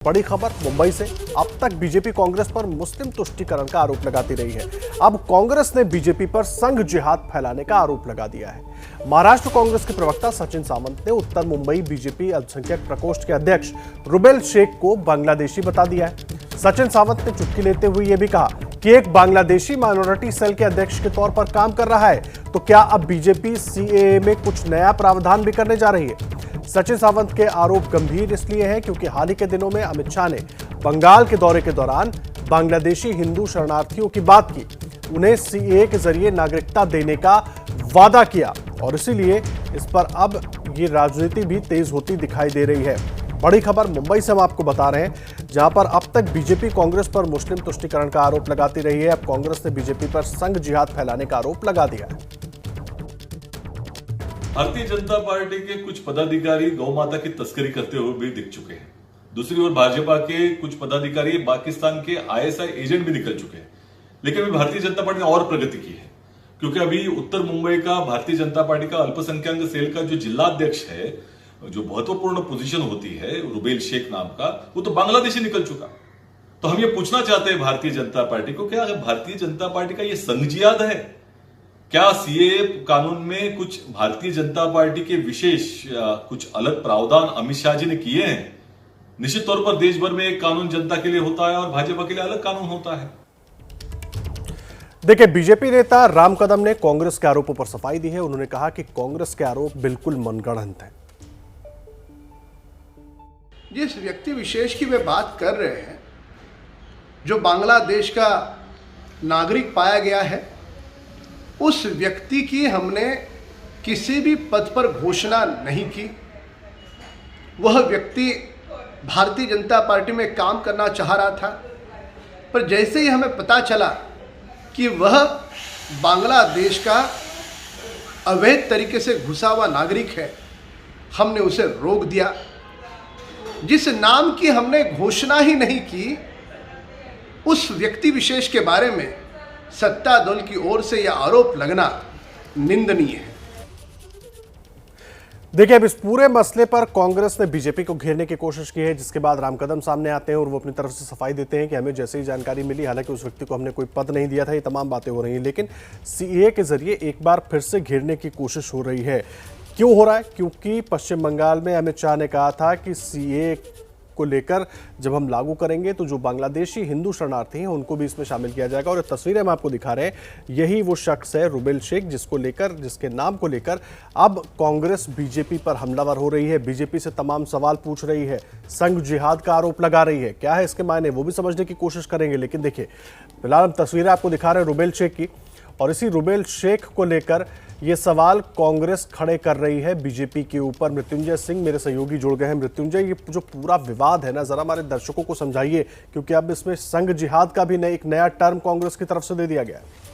बड़ी खबर मुंबई से। अब तक बीजेपी कांग्रेस पर मुस्लिम तुष्टीकरण का आरोप लगाती रही है। अब कांग्रेस ने बीजेपी पर संघ जिहाद फैलाने का आरोप लगा दिया है। महाराष्ट्र कांग्रेस के प्रवक्ता सचिन सावंत ने उत्तर मुंबई बीजेपी अल्पसंख्यक प्रकोष्ठ के अध्यक्ष रुबेल शेख को बांग्लादेशी बता दिया है। सचिन सावंत ने चुटकी लेते हुए यह भी कहा कि एक बांग्लादेशी माइनॉरिटी सेल के अध्यक्ष के तौर पर काम कर रहा है, तो क्या अब बीजेपी सीएए में कुछ नया प्रावधान भी करने जा रही है। सचिन सावंत के आरोप गंभीर इसलिए हैं क्योंकि हाल ही के दिनों में अमित शाह ने बंगाल के दौरे के दौरान बांग्लादेशी हिंदू शरणार्थियों की बात की, उन्हें सीएए के जरिए नागरिकता देने का वादा किया और इसीलिए इस पर अब ये राजनीति भी तेज होती दिखाई दे रही है। बड़ी खबर मुंबई से हम आपको बता रहे हैं, जहां पर अब तक बीजेपी कांग्रेस पर मुस्लिम तुष्टीकरण का आरोप लगाती रही है। अब कांग्रेस ने बीजेपी पर संघ जिहाद फैलाने का आरोप लगा दिया है। भारतीय जनता पार्टी के कुछ पदाधिकारी गौ माता की तस्करी करते हुए भी दिख चुके हैं। दूसरी ओर भाजपा के कुछ पदाधिकारी पाकिस्तान के आईएसआई एजेंट भी निकल चुके हैं। लेकिन अभी भारतीय जनता पार्टी ने और प्रगति की है, क्योंकि अभी उत्तर मुंबई का भारतीय जनता पार्टी का अल्पसंख्यक सेल का जो जिलाध्यक्ष है, जो महत्वपूर्ण पोजीशन होती है रुबेल शेख नाम का, वो तो बांग्लादेशी निकल चुका। तो हम ये पूछना चाहते हैं भारतीय जनता पार्टी को, क्या भारतीय जनता पार्टी का ये संघ जिहाद है? क्या सीएए कानून में कुछ भारतीय जनता पार्टी के विशेष कुछ अलग प्रावधान अमित शाह जी ने किए हैं? निश्चित तौर पर देश भर में एक कानून जनता के लिए होता है और भाजपा के लिए अलग कानून होता है। देखिए, बीजेपी नेता राम कदम ने कांग्रेस के आरोपों पर सफाई दी है। उन्होंने कहा कि कांग्रेस के आरोप बिल्कुल मनगढ़ंत हैं। जिस व्यक्ति विशेष की वे बात कर रहे हैं, जो बांग्लादेश का नागरिक पाया गया है, उस व्यक्ति की हमने किसी भी पद पर घोषणा नहीं की। वह व्यक्ति भारतीय जनता पार्टी में काम करना चाह रहा था, पर जैसे ही हमें पता चला कि वह बांग्लादेश का अवैध तरीके से घुसा हुआ नागरिक है, हमने उसे रोक दिया। जिस नाम की हमने घोषणा ही नहीं की, उस व्यक्ति विशेष के बारे में सत्ता दल की ओर से यह आरोप लगना निंदनीय है। देखिए, अब इस पूरे मसले पर कांग्रेस ने बीजेपी को घेरने की कोशिश की है, जिसके बाद राम कदम सामने आते हैं और वो अपनी तरफ से सफाई देते हैं कि हमें जैसे ही जानकारी मिली, हालांकि उस व्यक्ति को हमने कोई पद नहीं दिया था, ये तमाम बातें हो रही हैं, लेकिन सीएए के जरिए एक बार फिर से घेरने की कोशिश हो रही है। क्यों हो रहा है? क्योंकि पश्चिम बंगाल में अमित शाह ने कहा था कि सीएए को लेकर जब हम लागू करेंगे तो जो बांग्लादेशी हिंदू शरणार्थी हैं उनको भी इसमें शामिल किया जाएगा। और ये तस्वीरें हम आपको दिखा रहे हैं, यही वो शख्स है रुबेल शेख, जिसके नाम को लेकर अब कांग्रेस बीजेपी पर हमलावर हो रही है, बीजेपी से तमाम सवाल पूछ रही है, संघ जिहाद का आरोप लगा रही है। क्या है इसके मायने, वो भी समझने की कोशिश करेंगे। लेकिन देखिए, फिलहाल हम तस्वीरें आपको दिखा रहे हैं रुबेल शेख की, और इसी रुबेल शेख को लेकर ये सवाल कांग्रेस खड़े कर रही है बीजेपी के ऊपर। मृत्युंजय सिंह मेरे सहयोगी जुड़ गए हैं। मृत्युंजय, ये जो पूरा विवाद है ना, जरा हमारे दर्शकों को समझाइए, क्योंकि अब इसमें संघ जिहाद का भी एक नया टर्म कांग्रेस की तरफ से दे दिया गया है।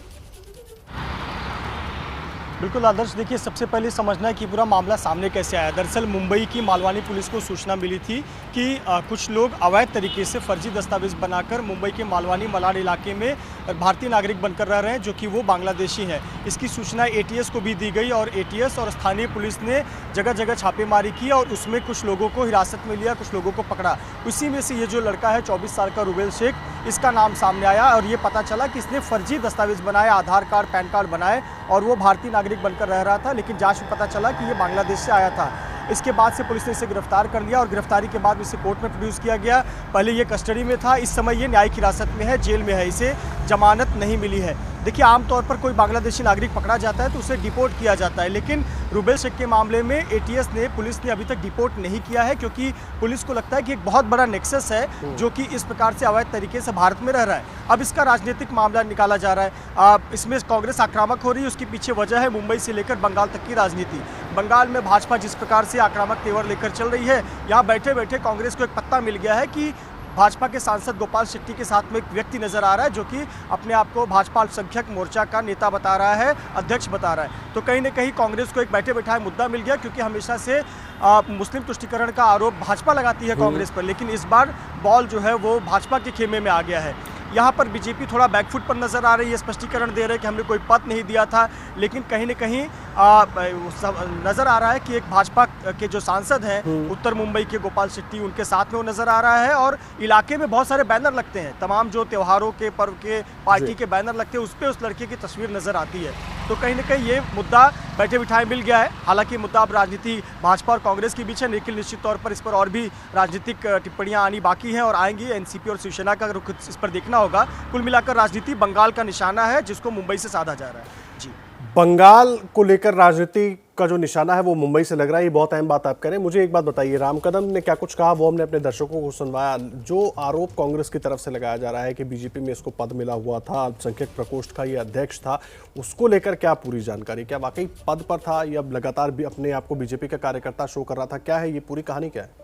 बिल्कुल आदर्श, देखिए, सबसे पहले समझना है कि पूरा मामला सामने कैसे आया। दरअसल मुंबई की मालवानी पुलिस को सूचना मिली थी कि कुछ लोग अवैध तरीके से फर्जी दस्तावेज बनाकर मुंबई के मालवानी मलाड इलाके में भारतीय नागरिक बनकर रह रहे हैं, जो कि वो बांग्लादेशी हैं। इसकी सूचना एटीएस को भी दी गई और एटीएस और स्थानीय पुलिस ने जगह जगह छापेमारी की और उसमें कुछ लोगों को हिरासत में लिया, कुछ लोगों को पकड़ा। उसी में से ये जो लड़का है 24 साल का रुबेल शेख, इसका नाम सामने आया और ये पता चला कि इसने फर्जी दस्तावेज बनाए, आधार कार्ड, पैन कार्ड बनाए और वो भारतीय नागरिक बनकर रह रहा था। लेकिन जांच में पता चला कि ये बांग्लादेश से आया था। इसके बाद से पुलिस ने इसे गिरफ्तार कर लिया और गिरफ्तारी के बाद इसे कोर्ट में प्रोड्यूस किया गया। पहले ये कस्टडी में था, इस समय ये न्यायिक हिरासत में है, जेल में है, इसे जमानत नहीं मिली है। देखिए, आमतौर पर कोई बांग्लादेशी नागरिक पकड़ा जाता है तो उसे डिपोर्ट किया जाता है, लेकिन रुबेल शेख के मामले में एटीएस ने, पुलिस ने अभी तक डिपोर्ट नहीं किया है, क्योंकि पुलिस को लगता है कि एक बहुत बड़ा नेक्सस है जो कि इस प्रकार से अवैध तरीके से भारत में रह रहा है। अब इसका राजनीतिक मामला निकाला जा रहा है। इसमें कांग्रेस आक्रामक हो रही है, उसकी पीछे वजह है मुंबई से लेकर बंगाल तक की राजनीति। बंगाल में भाजपा जिस प्रकार से आक्रामक तेवर लेकर चल रही है, यहाँ बैठे बैठे कांग्रेस को एक पत्ता मिल गया है कि भाजपा के सांसद गोपाल शेट्टी के साथ में एक व्यक्ति नजर आ रहा है जो कि अपने आप को भाजपा अल्पसंख्यक मोर्चा का नेता बता रहा है, अध्यक्ष बता रहा है। तो कहीं ना कहीं कांग्रेस को एक बैठे बैठाए मुद्दा मिल गया, क्योंकि हमेशा से मुस्लिम तुष्टीकरण का आरोप भाजपा लगाती है कांग्रेस पर, लेकिन इस बार बॉल जो है वो भाजपा के खेमे में आ गया है। यहाँ पर बीजेपी थोड़ा बैकफुट पर नजर आ रही है, स्पष्टीकरण दे रहे हैं कि हमने कोई पद नहीं दिया था, लेकिन कहीं न कहीं नजर आ रहा है कि एक भाजपा के जो सांसद हैं उत्तर मुंबई के गोपाल शेट्टी, उनके साथ में वो नजर आ रहा है। और इलाके में बहुत सारे बैनर लगते हैं, तमाम जो त्योहारों के पर्व के पार्टी के बैनर लगते हैं, उस पर उस लड़के की तस्वीर नजर आती है। तो कहीं ना कहीं ये मुद्दा बैठे बिठाए मिल गया है। हालांकि मुद्दा अब राजनीति भाजपा और कांग्रेस के बीच है, लेकिन निश्चित तौर पर इस पर और भी राजनीतिक टिप्पणियां आनी बाकी हैं और आएंगी। एनसीपी और शिवसेना का रुख इस पर देखना होगा। कुल मिलाकर राजनीति बंगाल का निशाना है, जिसको मुंबई से साधा जा रहा है। जी, बंगाल को लेकर राजनीति का जो निशाना है वो मुंबई से लग रहा है, ये बहुत अहम बात आप करें। मुझे एक बात बताइए, राम कदम ने क्या कुछ कहा वो हमने अपने दर्शकों को सुनवाया। जो आरोप कांग्रेस की तरफ से लगाया जा रहा है कि बीजेपी में इसको पद मिला हुआ था, अल्पसंख्यक प्रकोष्ठ का ये अध्यक्ष था, उसको लेकर क्या पूरी जानकारी, क्या वाकई पद पर था या लगातार भी अपने आप को बीजेपी का कार्यकर्ता शो कर रहा था, क्या है ये पूरी कहानी, क्या है?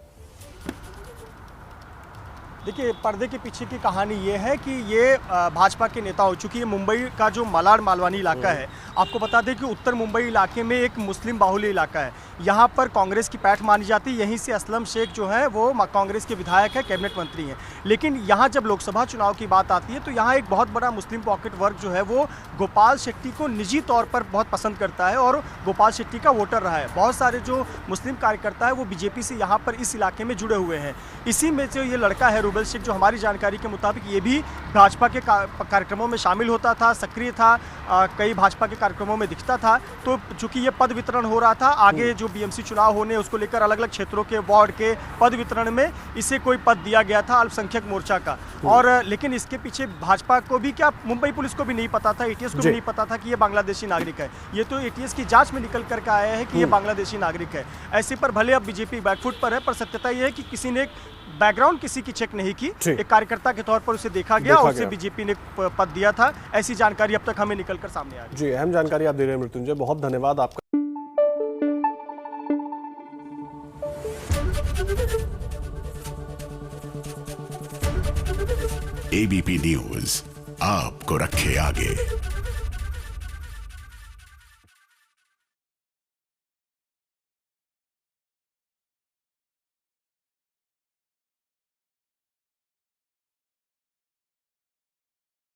देखिए, पर्दे के पीछे की कहानी ये है कि ये भाजपा के नेता हो चुकी है। मुंबई का जो मलाड मालवानी इलाका है, आपको बता दें कि उत्तर मुंबई इलाके में एक मुस्लिम बाहुल्य इलाका है। यहाँ पर कांग्रेस की पैठ मानी जाती है। यहीं से असलम शेख जो है वो कांग्रेस के विधायक है, कैबिनेट मंत्री हैं। लेकिन यहाँ जब लोकसभा चुनाव की बात आती है तो यहाँ एक बहुत बड़ा मुस्लिम पॉकेट वर्ग जो है वो गोपाल शेट्टी को निजी तौर पर बहुत पसंद करता है और गोपाल शेट्टी का वोटर रहा है। बहुत सारे जो मुस्लिम कार्यकर्ता है वो बीजेपी से यहाँ पर इस इलाके में जुड़े हुए हैं। इसी में जो ये लड़का है रूबेल शेख, जो हमारी जानकारी के मुताबिक ये भी भाजपा के कार्यक्रमों में शामिल होता था, सक्रिय था, कई भाजपा के कार्यक्रमों में दिखता था। तो चूंकि ये पद वितरण हो रहा था, आगे जो बीएमसी चुनाव होने उसको लेकर अलग अलग क्षेत्रों के वार्ड के पद वितरण में इसे कोई पद दिया गया था अल्पसंख्यक मोर्चा का। और लेकिन इसके पीछे भाजपा को भी क्या, मुंबई पुलिस को भी नहीं पता था, एटीएस को भी नहीं पता था कि ये बांग्लादेशी नागरिक है। ये तो एटीएस की जांच में निकल करके आया है कि ये बांग्लादेशी नागरिक है। ऐसे पर भले अब बीजेपी बैकफुट पर है, पर सत्यता यह है कि किसी ने बैकग्राउंड किसी की चेक नहीं की, एक कार्यकर्ता के तौर पर उसे देखा गया और उसे बीजेपी ने पद दिया था। ऐसी जानकारी अब तक हमें निकलकर सामने आ रही है। जी, अहम जानकारी आप दे रहे हैं मृत्युंजय, बहुत धन्यवाद आपका। एबीपी न्यूज आपको रखे आगे।